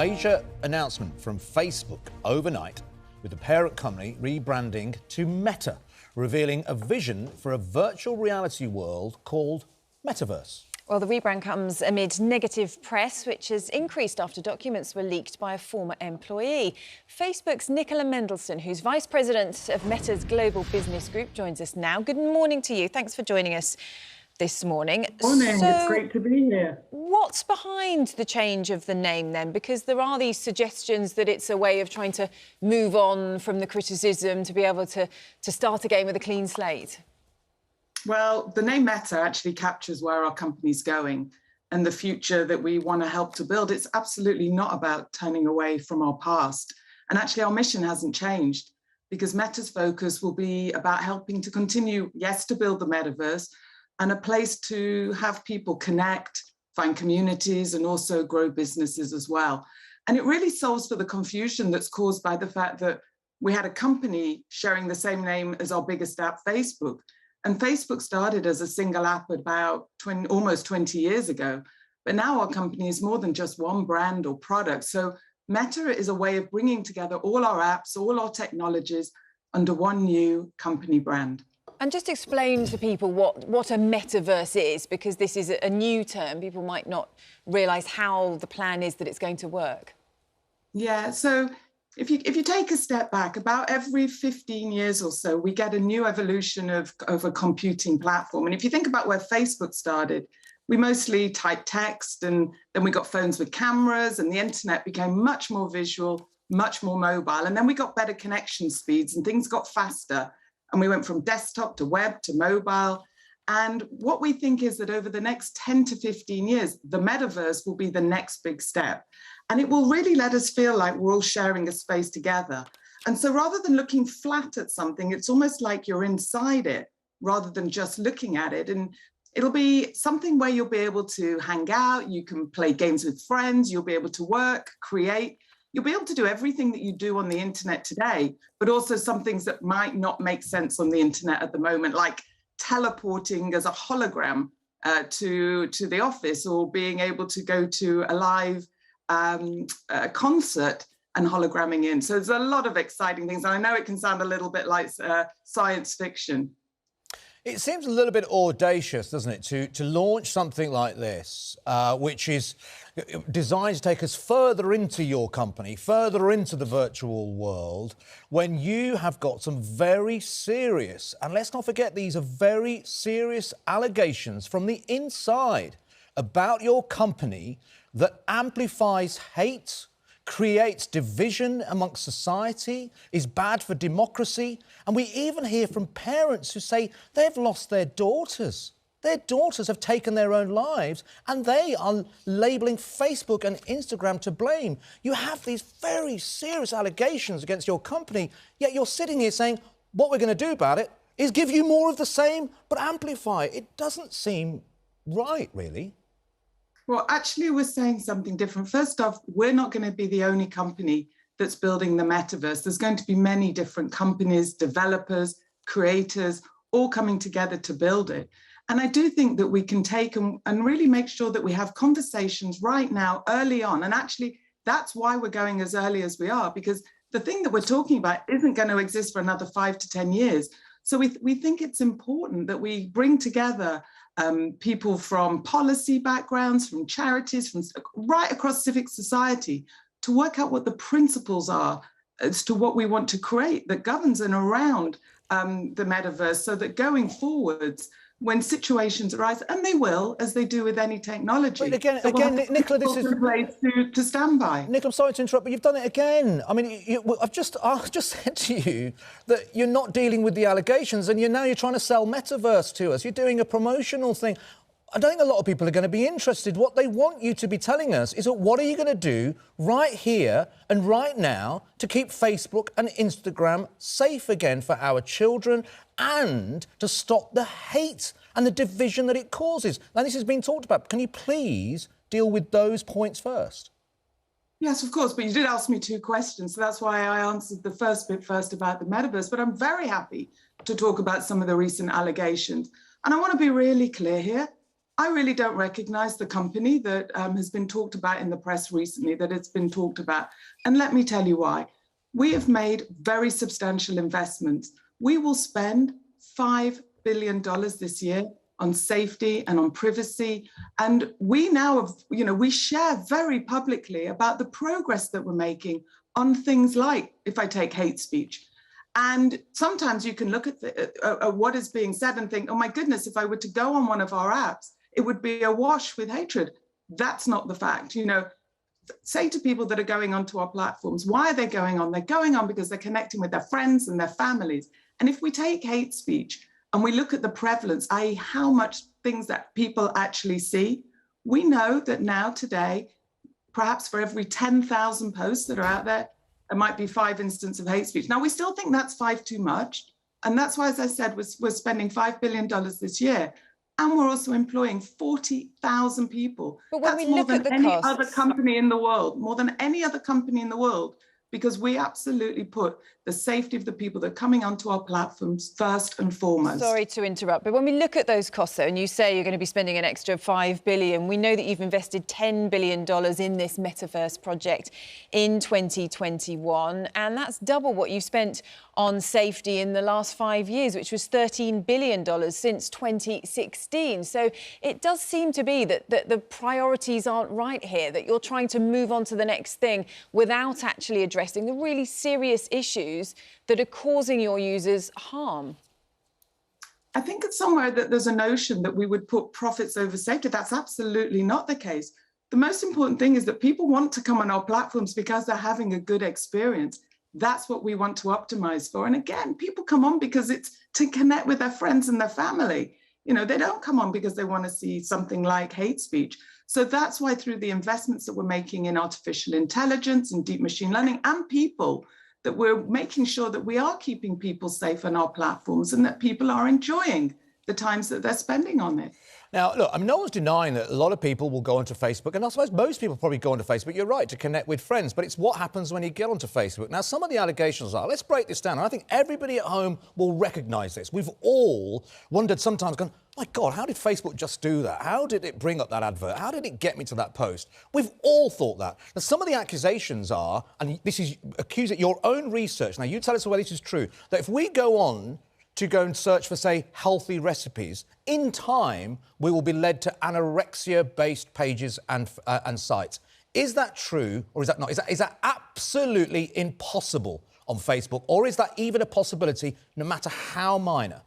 major announcement from Facebook overnight, with the parent company rebranding to Meta, revealing a vision for a virtual reality world called Metaverse. Well, the rebrand comes amid negative press, which has increased after documents were leaked by a former employee. Facebook's Nicola Mendelsohn, who's Vice President of Meta's Global Business Group, joins us now. Good morning to you. Thanks for joining us this morning. Morning, it's great to be here. What's behind the change of the name then? Because there are these suggestions that it's a way of trying to move on from the criticism to be able to start again with a clean slate. Well, the name Meta actually captures where our company's going and the future that we want to help to build. It's absolutely not about turning away from our past. And actually, our mission hasn't changed, because Meta's focus will be about helping to continue, yes, to build the metaverse and a place to have people connect, find communities, and also grow businesses as well. And it really solves for the confusion that's caused by the fact that we had a company sharing the same name as our biggest app, Facebook. And Facebook started as a single app about almost 20 years ago. But now our company is more than just one brand or product. So Meta is a way of bringing together all our apps, all our technologies under one new company brand. And just explain to people what a metaverse is, because this is a new term. People might not realise how the plan is that it's going to work. Yeah, so if you take a step back, about every 15 years or so, we get a new evolution of a computing platform. And if you think about where Facebook started, we mostly typed text, and then we got phones with cameras, and the internet became much more visual, much more mobile. And then we got better connection speeds and things got faster. And we went from desktop to web to mobile. And what we think is that over the next 10 to 15 years, the metaverse will be the next big step. And it will really let us feel like we're all sharing a space together. And so rather than looking flat at something, it's almost like you're inside it rather than just looking at it. And it'll be something where you'll be able to hang out, you can play games with friends, you'll be able to work, create. You'll be able to do everything that you do on the internet today, but also some things that might not make sense on the internet at the moment, like teleporting as a hologram to the office, or being able to go to a live concert and hologramming in. So there's a lot of exciting things. And I know it can sound a little bit like science fiction. It seems a little bit audacious, doesn't it, to launch something like this, which is designed to take us further into your company, further into the virtual world, when you have got some very serious, and let's not forget these are very serious allegations from the inside about your company that amplifies hate, creates division amongst society, is bad for democracy. And we even hear from parents who say they've lost their daughters. Their daughters have taken their own lives, and they are labelling Facebook and Instagram to blame. You have these very serious allegations against your company, yet you're sitting here saying what we're going to do about it is give you more of the same, but amplify. It doesn't seem right, really. Well, actually, we're saying something different. First off, we're not going to be the only company that's building the metaverse. There's going to be many different companies, developers, creators, all coming together to build it. And I do think that we can take and really make sure that we have conversations right now, early on. And actually, that's why we're going as early as we are, because the thing that we're talking about isn't going to exist for another 5 to 10 years. So we think it's important that we bring together people from policy backgrounds, from charities, from right across civic society, to work out what the principles are as to what we want to create that governs and around the metaverse, so that going forwards, when situations arise, and they will, as they do with any technology. But again, Nicola, this is a place to stand by. Nicola, I'm sorry to interrupt, but you've done it again. I mean, I've just said to you that you're not dealing with the allegations, and you're trying to sell metaverse to us. You're doing a promotional thing. I don't think a lot of people are going to be interested. What they want you to be telling us is that what are you going to do right here and right now to keep Facebook and Instagram safe again for our children, and to stop the hate and the division that it causes. Now, this has been talked about. Can you please deal with those points first? Yes, of course, but you did ask me 2 questions, so that's why I answered the first bit first about the metaverse. But I'm very happy to talk about some of the recent allegations. And I want to be really clear here. I really don't recognize the company that has been talked about in the press recently, that it's been talked about. And let me tell you why. We have made very substantial investments. We will spend $5 billion this year on safety and on privacy. And we now have, we share very publicly about the progress that we're making on things like, if I take hate speech. And sometimes you can look at what is being said and think, oh my goodness, if I were to go on one of our apps, it would be awash with hatred. That's not the fact. Say to people that are going onto our platforms, why are they going on? They're going on because they're connecting with their friends and their families. And if we take hate speech and we look at the prevalence, i.e. how much things that people actually see, we know that now today, perhaps for every 10,000 posts that are out there might be 5 instances of hate speech. Now, we still think that's 5 too much. And that's why, as I said, we're spending $5 billion this year. And we're also employing 40,000 people. But when that's we more look than at the any costs, other company in the world, more than any other company in the world, because we absolutely put the safety of the people that are coming onto our platforms first and foremost. Sorry to interrupt, but when we look at those costs, though, and you say you're going to be spending an extra $5 billion, we know that you've invested $10 billion in this metaverse project in 2021, and that's double what you spent on safety in the last 5 years, which was $13 billion since 2016. So it does seem to be that the priorities aren't right here, that you're trying to move on to the next thing without actually addressing the really serious issues that are causing your users harm. I think it's somewhere that there's a notion that we would put profits over safety. That's absolutely not the case. The most important thing is that people want to come on our platforms because they're having a good experience. That's what we want to optimize for. And again, people come on because it's to connect with their friends and their family. They don't come on because they want to see something like hate speech. So that's why through the investments that we're making in artificial intelligence and deep machine learning and people, that we're making sure that we are keeping people safe on our platforms and that people are enjoying the times that they're spending on it. Now, look, no one's denying that a lot of people will go onto Facebook, and I suppose most people probably go onto Facebook, you're right, to connect with friends, but it's what happens when you get onto Facebook. Now, some of the allegations are, let's break this down, and I think everybody at home will recognise this. We've all wondered sometimes, going, my God, how did Facebook just do that? How did it bring up that advert? How did it get me to that post? We've all thought that. Now, some of the accusations are, and this is accusing your own research, now you tell us whether this is true, that if we go on to go and search for, say, healthy recipes, in time, we will be led to anorexia-based pages and sites. Is that true, or is that not? Is that absolutely impossible on Facebook, or is that even a possibility, no matter how minor?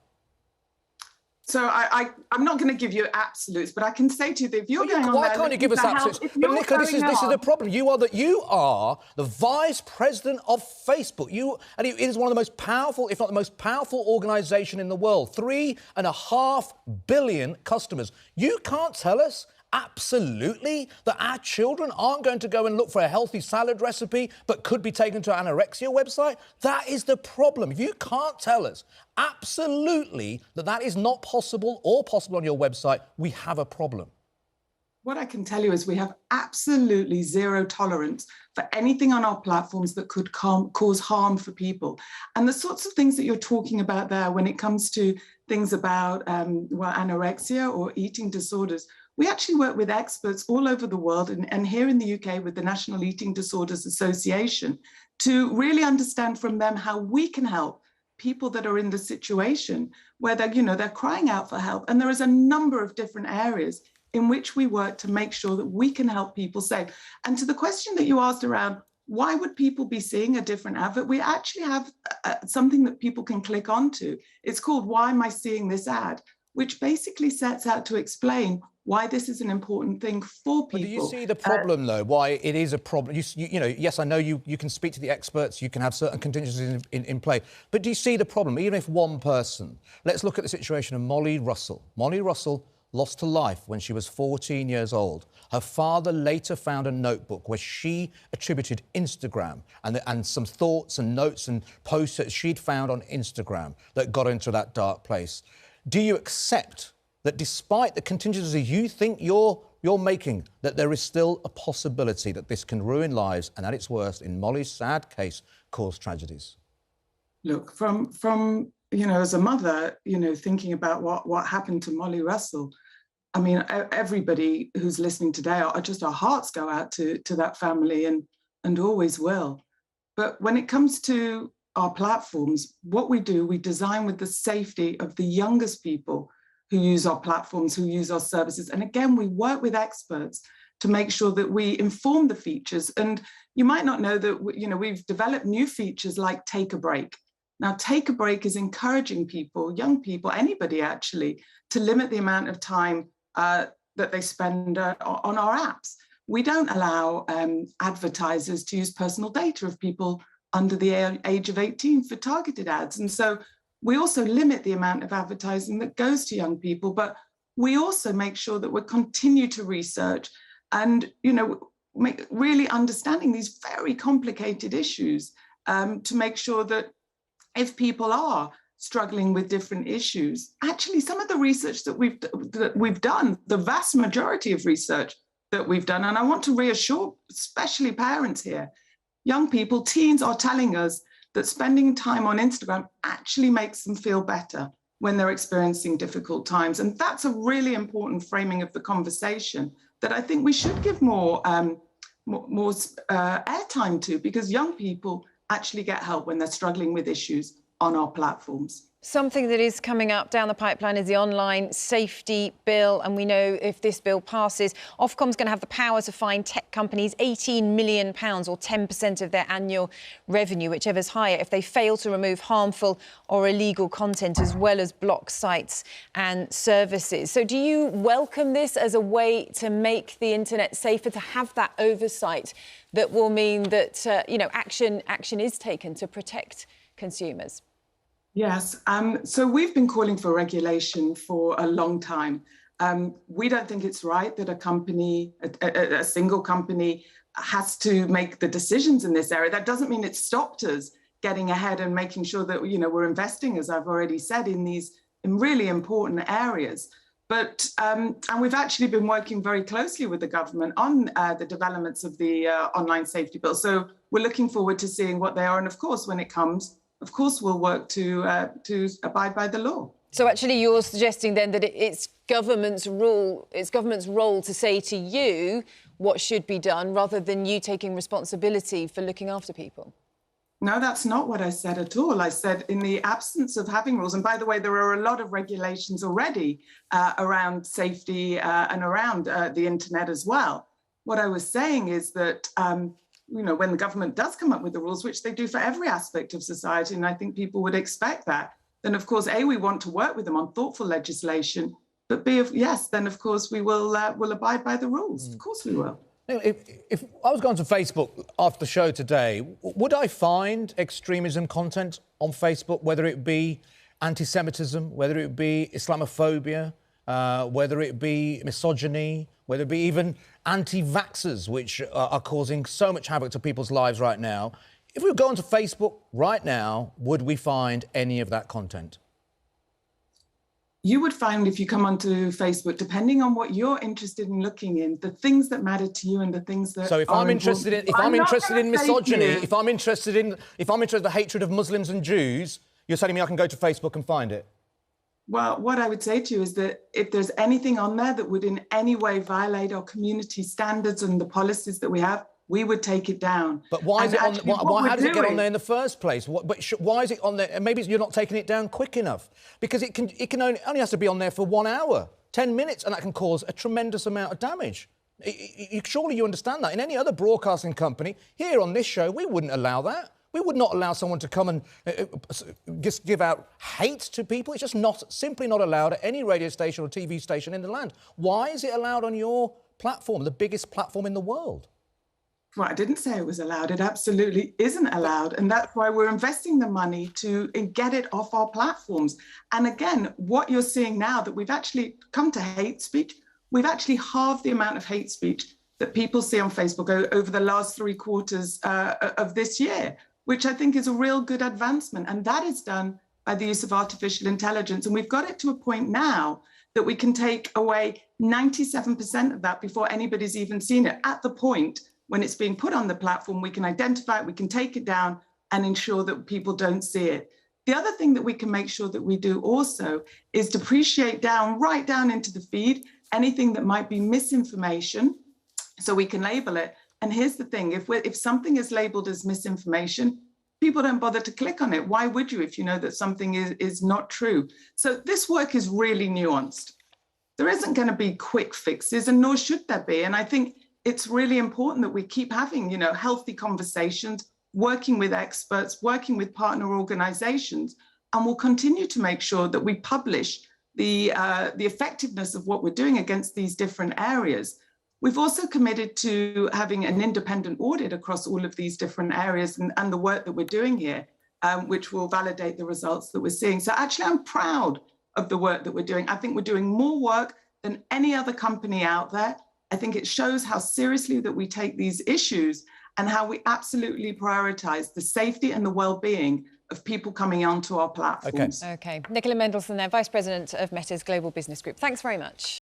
So I'm not going to give you absolutes, but I can say to you that if you're going on why there, can't you give us absolutes? But Nicola, this is the problem. You are the vice president of Facebook. It is one of the most powerful, if not the most powerful organisation in the world. 3.5 billion customers. You can't tell us absolutely that our children aren't going to go and look for a healthy salad recipe but could be taken to an anorexia website? That is the problem. If you can't tell us absolutely that is not possible or possible on your website, we have a problem. What I can tell you is we have absolutely zero tolerance for anything on our platforms that could cause harm for people. And the sorts of things that you're talking about there when it comes to things about anorexia or eating disorders, we actually work with experts all over the world and here in the UK with the National Eating Disorders Association to really understand from them how we can help people that are in the situation where they're crying out for help. And there is a number of different areas in which we work to make sure that we can help people safe. And to the question that you asked around, why would people be seeing a different advert? We actually have something that people can click onto. It's called Why Am I Seeing This Ad? Which basically sets out to explain why this is an important thing for people. But do you see the problem, though, why it is a problem? Yes, I know you can speak to the experts, you can have certain contingencies in play, but do you see the problem? Even if one person, let's look at the situation of Molly Russell. Molly Russell lost to life when she was 14 years old. Her father later found a notebook where she attributed Instagram and some thoughts and notes and posts that she'd found on Instagram that got into that dark place. Do you accept that despite the contingencies you think you're making, that there is still a possibility that this can ruin lives and, at its worst, in Molly's sad case, cause tragedies? Look, from as a mother, thinking about what happened to Molly Russell, I mean, everybody who's listening today, just our hearts go out to that family and always will. But when it comes to our platforms, what we do, we design with the safety of the youngest people who use our platforms, who use our services. And again, we work with experts to make sure that we inform the features. And you might not know that, we've developed new features like Take a Break. Now, Take a Break is encouraging people, young people, anybody actually, to limit the amount of time that they spend on our apps. We don't allow advertisers to use personal data of people under the age of 18 for targeted ads. And so we also limit the amount of advertising that goes to young people, but we also make sure that we continue to research and, really understanding these very complicated issues to make sure that if people are struggling with different issues, actually some of the research that we've done, the vast majority of research that we've done, and I want to reassure especially parents here, young people, teens are telling us that spending time on Instagram actually makes them feel better when they're experiencing difficult times. And that's a really important framing of the conversation that I think we should give more airtime to, because young people actually get help when they're struggling with issues on our platforms. Something that is coming up down the pipeline is the online safety bill. And we know if this bill passes, Ofcom's going to have the power to fine tech companies £18 million or 10% of their annual revenue, whichever's higher, if they fail to remove harmful or illegal content, as well as block sites and services. So do you welcome this as a way to make the internet safer, to have that oversight that will mean that, action is taken to protect consumers? Yes, so we've been calling for regulation for a long time. We don't think it's right that a company, a single company, has to make the decisions in this area. That doesn't mean it stopped us getting ahead and making sure that, we're investing, as I've already said, in really important areas. But, and we've actually been working very closely with the government on the developments of the online safety bill. So we're looking forward to seeing what they are. And of course, when it comes, of course, we'll work to abide by the law. So actually, you're suggesting then that it's government's role to say to you what should be done, rather than you taking responsibility for looking after people? No, that's not what I said at all. I said in the absence of having rules, and by the way, there are a lot of regulations already around safety and around the internet as well. What I was saying is that when the government does come up with the rules, which they do for every aspect of society, and I think people would expect that, then of course, A, we want to work with them on thoughtful legislation, but B, then of course we will abide by the rules. Of course we will. If I was going to Facebook after the show today, would I find extremism content on Facebook, whether it be anti-Semitism, whether it be Islamophobia, whether it be misogyny, whether it be even anti-vaxxers, which are causing so much havoc to people's lives right now? If we were going to Facebook right now, would we find any of that content? You would find, if you come onto Facebook, depending on what you're interested in looking in, the things that matter to you and the things that. So if I'm interested in misogyny, if I'm interested in the hatred of Muslims and Jews, you're telling me I can go to Facebook and find it? Well, what I would say to you is that if there's anything on there that would in any way violate our community standards and the policies that we have, we would take it down. But why is it on? How does it get on there in the first place? Why is it on there? And maybe you're not taking it down quick enough, because it can only has to be on there for 1 hour, 10 minutes, and that can cause a tremendous amount of damage. Surely you understand that. In any other broadcasting company, here on this show, we wouldn't allow that. We would not allow someone to come and just give out hate to people. It's just simply not allowed at any radio station or TV station in the land. Why is it allowed on your platform, the biggest platform in the world? Well, I didn't say it was allowed. It absolutely isn't allowed. And that's why we're investing the money to get it off our platforms. And again, what you're seeing now, that we've actually come to hate speech, we've actually halved the amount of hate speech that people see on Facebook over the last 3 quarters of this year, which I think is a real good advancement. And that is done by the use of artificial intelligence. And we've got it to a point now that we can take away 97% of that before anybody's even seen it. At the point when it's being put on the platform, we can identify it, we can take it down and ensure that people don't see it. The other thing that we can make sure that we do also is depreciate down, right down into the feed, anything that might be misinformation, so we can label it. And here's the thing, if something is labeled as misinformation, people don't bother to click on it. Why would you if you know that something is not true? So this work is really nuanced. There isn't going to be quick fixes, and nor should there be. And I think it's really important that we keep having, healthy conversations, working with experts, working with partner organizations, and we'll continue to make sure that we publish the effectiveness of what we're doing against these different areas. We've also committed to having an independent audit across all of these different areas and the work that we're doing here, which will validate the results that we're seeing. So actually, I'm proud of the work that we're doing. I think we're doing more work than any other company out there. I think it shows how seriously that we take these issues and how we absolutely prioritize the safety and the well-being of people coming onto our platforms. Okay. Nicola Mendelsohn there, Vice President of Meta's Global Business Group. Thanks very much.